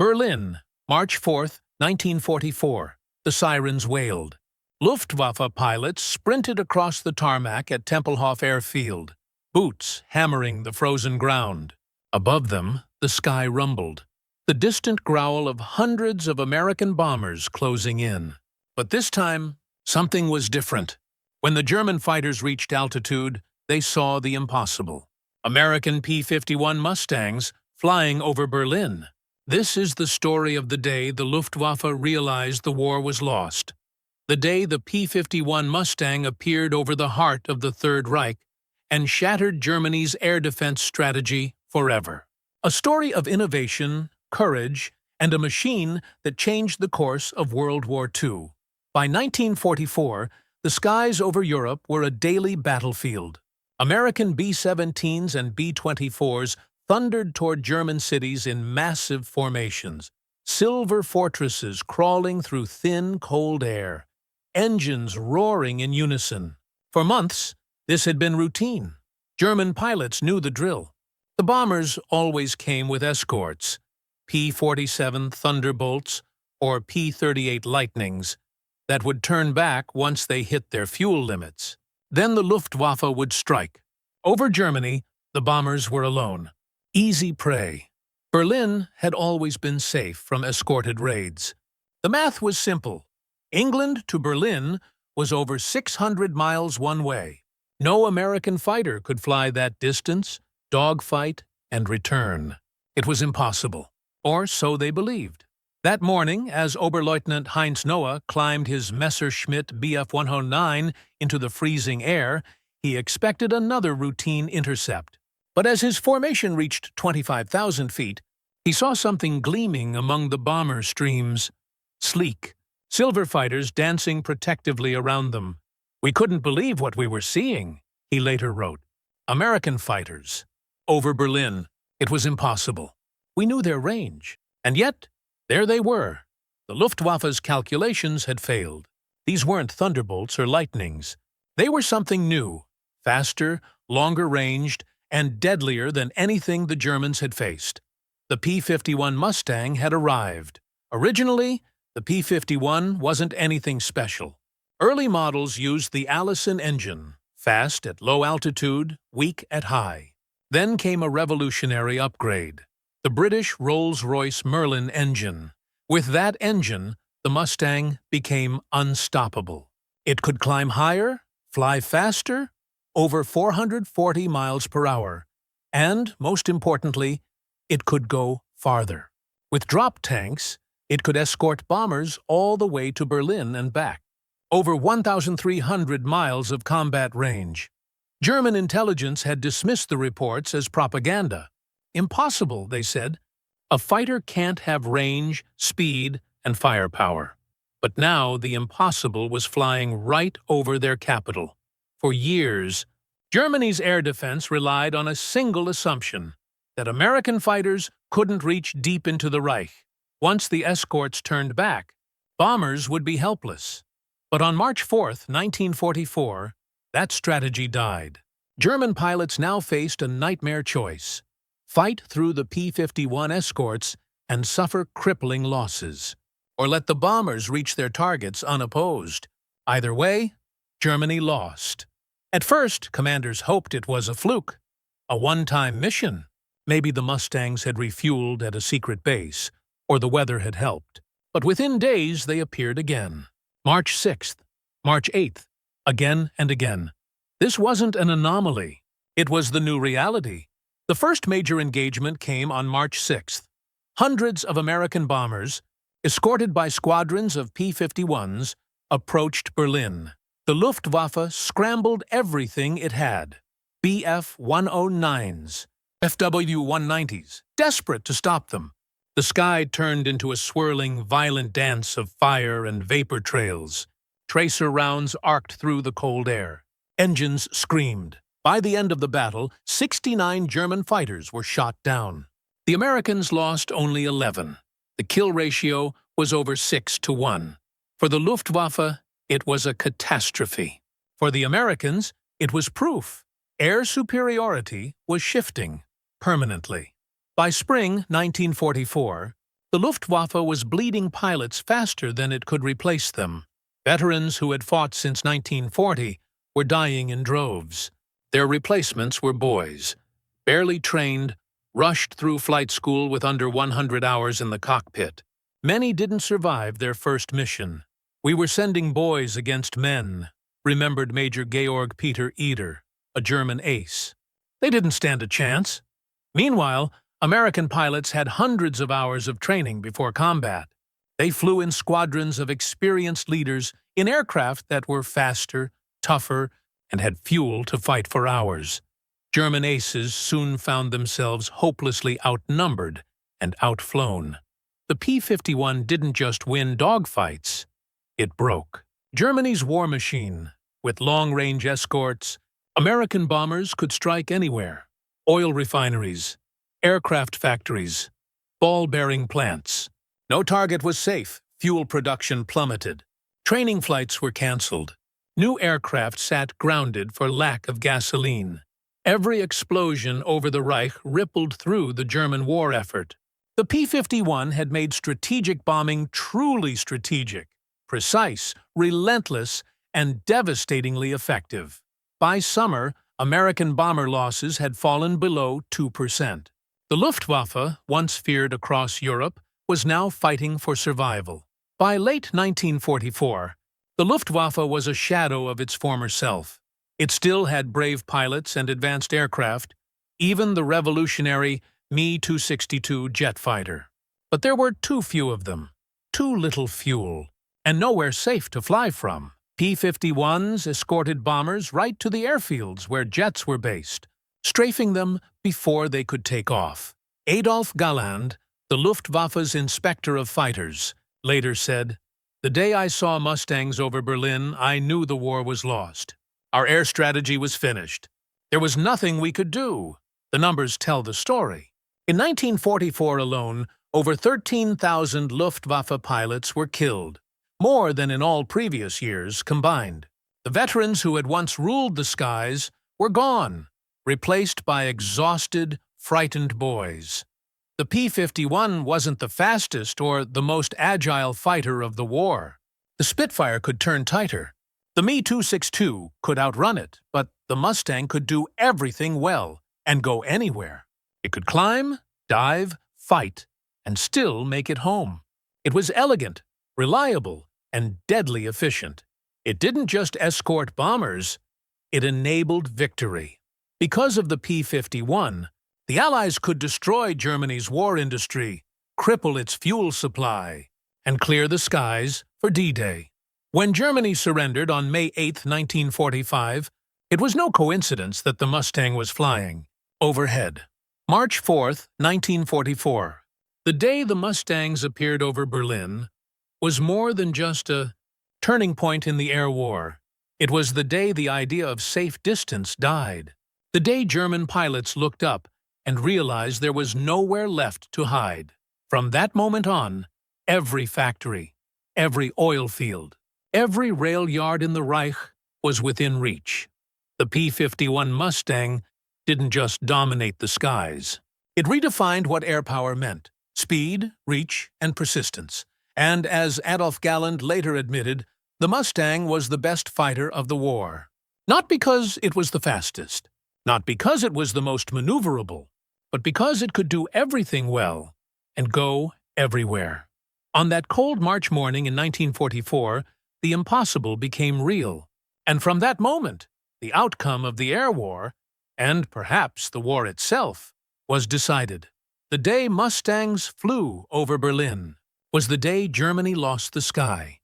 Berlin, March 4, 1944. The sirens wailed. Luftwaffe pilots sprinted across the tarmac at Tempelhof Airfield, boots hammering the frozen ground. Above them, the sky rumbled, the distant growl of hundreds of American bombers closing in. But this time, something was different. When the German fighters reached altitude, they saw the impossible. American P-51 Mustangs flying over Berlin. This is the story of the day the Luftwaffe realized the war was lost. The day the P-51 Mustang appeared over the heart of the Third Reich and shattered Germany's air defense strategy forever. A story of innovation, courage, and a machine that changed the course of World War II. By 1944, the skies over Europe were a daily battlefield. American B-17s and B-24s thundered toward German cities in massive formations, silver fortresses crawling through thin, cold air, engines roaring in unison. For months, this had been routine. German pilots knew the drill. The bombers always came with escorts, P-47 Thunderbolts or P-38 Lightnings, that would turn back once they hit their fuel limits. Then the Luftwaffe would strike. Over Germany, the bombers were alone. Easy prey. Berlin had always been safe from escorted raids. The math was simple. England to Berlin was over 600 miles one way. No American fighter could fly that distance, dogfight, and return. It was impossible, or so they believed. That morning, as Oberleutnant Heinz Noah climbed his Messerschmitt Bf 109 into the freezing air, he expected another routine intercept. But as his formation reached 25,000 feet, he saw something gleaming among the bomber streams. Sleek, silver fighters dancing protectively around them. "We couldn't believe what we were seeing," he later wrote. American fighters. Over Berlin, it was impossible. We knew their range. And yet, there they were. The Luftwaffe's calculations had failed. These weren't Thunderbolts or Lightnings. They were something new, faster, longer-ranged, and deadlier than anything the Germans had faced. The P-51 Mustang had arrived. Originally, the P-51 wasn't anything special. Early models used the Allison engine, fast at low altitude, weak at high. Then came a revolutionary upgrade, the British Rolls-Royce Merlin engine. With that engine, the Mustang became unstoppable. It could climb higher, fly faster, over 440 miles per hour, and, most importantly, it could go farther. With drop tanks, it could escort bombers all the way to Berlin and back. Over 1,300 miles of combat range. German intelligence had dismissed the reports as propaganda. Impossible, they said. A fighter can't have range, speed, and firepower. But now the impossible was flying right over their capital. For years, Germany's air defense relied on a single assumption, that American fighters couldn't reach deep into the Reich. Once the escorts turned back, bombers would be helpless. But on March 4, 1944, that strategy died. German pilots now faced a nightmare choice: fight through the P-51 escorts and suffer crippling losses, or let the bombers reach their targets unopposed. Either way, Germany lost. At first, commanders hoped it was a fluke, a one-time mission. Maybe the Mustangs had refueled at a secret base, or the weather had helped. But within days, they appeared again. March 6th, March 8th, again and again. This wasn't an anomaly. It was the new reality. The first major engagement came on March 6th. Hundreds of American bombers, escorted by squadrons of P-51s, approached Berlin. The Luftwaffe scrambled everything it had: Bf 109s, FW-190s, desperate to stop them. The sky turned into a swirling, violent dance of fire and vapor trails. Tracer rounds arced through the cold air. Engines screamed. By the end of the battle, 69 German fighters were shot down. The Americans lost only 11. The kill ratio was over 6-1. For the Luftwaffe, it was a catastrophe. For the Americans, it was proof. Air superiority was shifting permanently. By spring 1944, The Luftwaffe was bleeding pilots faster than it could replace them. Veterans who had fought since 1940 were dying in droves. Their replacements were boys, barely trained, rushed through flight school with under 100 hours in the cockpit. Many didn't survive their first mission. "We were sending boys against men," remembered Major Georg Peter Eder, a German ace. "They didn't stand a chance." Meanwhile, American pilots had hundreds of hours of training before combat. They flew in squadrons of experienced leaders in aircraft that were faster, tougher, and had fuel to fight for hours. German aces soon found themselves hopelessly outnumbered and outflown. The P-51 didn't just win dogfights, it broke. Germany's war machine, with long-range escorts, American bombers could strike anywhere. Oil refineries, aircraft factories, ball-bearing plants. No target was safe, fuel production plummeted. Training flights were cancelled. New aircraft sat grounded for lack of gasoline. Every explosion over the Reich rippled through the German war effort. The P-51 had made strategic bombing truly strategic, precise, relentless, and devastatingly effective. By summer, American bomber losses had fallen below 2%. The Luftwaffe, once feared across Europe, was now fighting for survival. By late 1944, the Luftwaffe was a shadow of its former self. It still had brave pilots and advanced aircraft, even the revolutionary Me-262 jet fighter. But there were too few of them, too little fuel, and nowhere safe to fly from. P-51s escorted bombers right to the airfields where jets were based, strafing them before they could take off. Adolf Galland, the Luftwaffe's inspector of fighters, later said, "The day I saw Mustangs over Berlin, I knew the war was lost. Our air strategy was finished. There was nothing we could do." The numbers tell the story. In 1944 alone, over 13,000 Luftwaffe pilots were killed, more than in all previous years combined. The veterans who had once ruled the skies were gone, replaced by exhausted, frightened boys. The P-51 wasn't the fastest or the most agile fighter of the war. The Spitfire could turn tighter. The Me-262 could outrun it, but the Mustang could do everything well and go anywhere. It could climb, dive, fight, and still make it home. It was elegant, reliable, and deadly efficient. It didn't just escort bombers, it enabled victory. Because of the P-51, the Allies could destroy Germany's war industry, cripple its fuel supply, and clear the skies for D-Day. When Germany surrendered on May 8, 1945, it was no coincidence that the Mustang was flying overhead. March 4, 1944. The day the Mustangs appeared over Berlin was more than just a turning point in the air war. It was the day the idea of safe distance died. The day German pilots looked up and realized there was nowhere left to hide. From that moment on, every factory, every oil field, every rail yard in the Reich was within reach. The P-51 Mustang didn't just dominate the skies. It redefined what air power meant: speed, reach, and persistence. And as Adolf Galland later admitted, the Mustang was the best fighter of the war. Not because it was the fastest, not because it was the most maneuverable, but because it could do everything well and go everywhere. On that cold March morning in 1944, the impossible became real. And from that moment, the outcome of the air war, and perhaps the war itself, was decided. The day Mustangs flew over Berlin was the day Germany lost the sky.